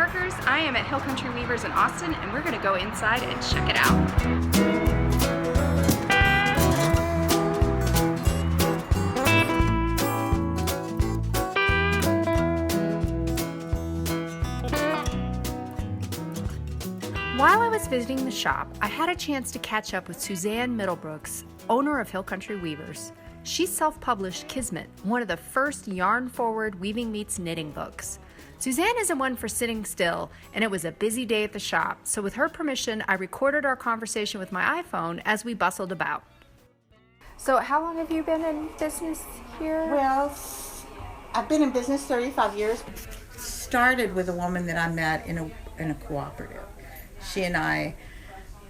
Yarnworkers. I am at Hill Country Weavers in Austin, and we're going to go inside and check it out. While I was visiting the shop, I had a chance to catch up with Suzanne Middlebrooks, owner of Hill Country Weavers. She self-published Kismet, one of the first yarn-forward weaving meets knitting books. Suzanne isn't one for sitting still, and it was a busy day at the shop, so with her permission, I recorded our conversation with my iPhone as we bustled about. So how long have you been in business here? Well, I've been in business 35 years. Started with a woman that I met in a cooperative. She and I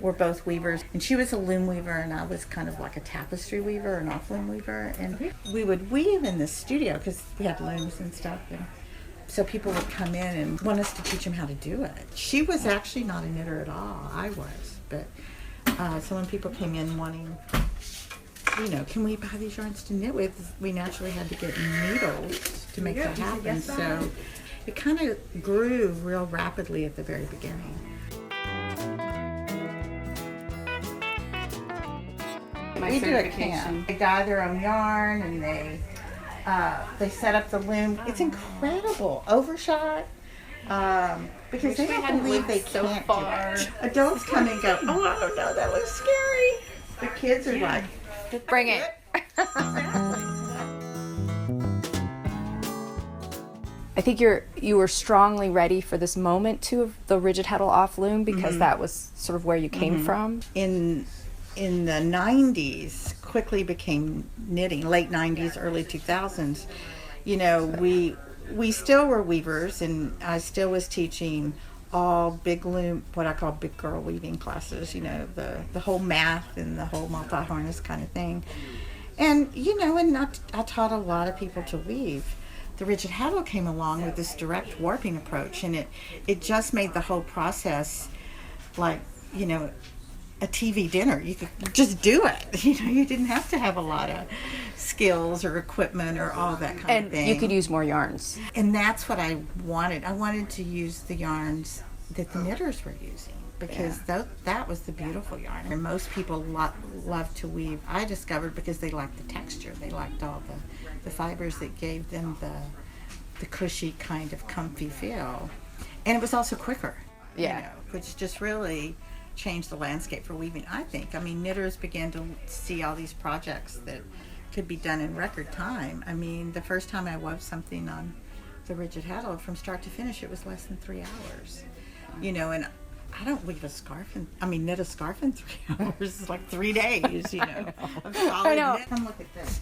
were both weavers, and she was a loom weaver, and I was kind of like a tapestry weaver, an off-loom weaver, and we would weave in the studio because we had looms and stuff, and so people would come in and want us to teach them how to do it. She was actually not a knitter at all. I was, but so when people came in wanting, can we buy these yarns to knit with, we naturally had to get needles to make that happen. So it kind of grew real rapidly at the very beginning. We do it camp. They dye their own yarn, and they set up the loom. It's incredible. Overshot. Because they don't believe they can't do it. Adults come and go, oh no, that looks scary. The kids are like, bring it. I think you were strongly ready for this moment too of the rigid Heddle off loom because that was sort of where you came from. In the 90s, quickly became knitting, late 90s, early 2000s. We still were weavers, and I still was teaching all big loom, what I call big girl weaving classes, the whole math and the whole multi-harness kind of thing. And, I taught a lot of people to weave. The rigid Heddle came along with this direct warping approach, and it just made the whole process like, a TV dinner. You could just do it. You didn't have to have a lot of skills or equipment or all that kind of thing. And you could use more yarns. And that's what I wanted. I wanted to use the yarns that the knitters were using because that was the beautiful yarn. And most people love to weave, I discovered, because they liked the texture. They liked all the fibers that gave them the cushy kind of comfy feel. And it was also quicker, which just really changed the landscape for weaving, I think. I mean, knitters began to see all these projects that could be done in record time. I mean, the first time I wove something on the rigid Heddle, from start to finish, it was less than 3 hours. And I don't weave knit a scarf in 3 hours. It's like 3 days, of solid knit. Come look at this.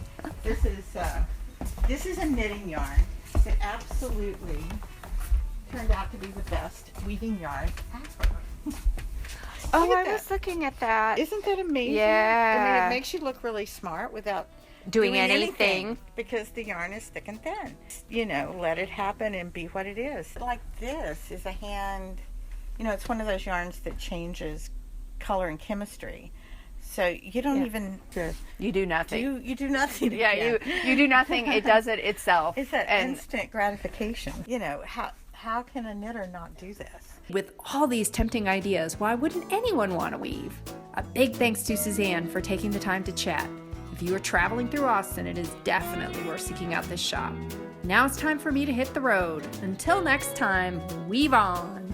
This is a knitting yarn that absolutely turned out to be the best weaving yarn ever. Oh, I was looking at that. Isn't that amazing? Yeah. I mean, it makes you look really smart without doing anything because the yarn is thick and thin. Let it happen and be what it is. Like this is a hand, it's one of those yarns that changes color and chemistry. So you don't even... You do nothing. You do nothing. Yeah, you do nothing. It does it itself. It's that instant gratification. How can a knitter not do this? With all these tempting ideas, why wouldn't anyone want to weave? A big thanks to Suzanne for taking the time to chat. If you are traveling through Austin, it is definitely worth seeking out this shop. Now it's time for me to hit the road. Until next time, weave on!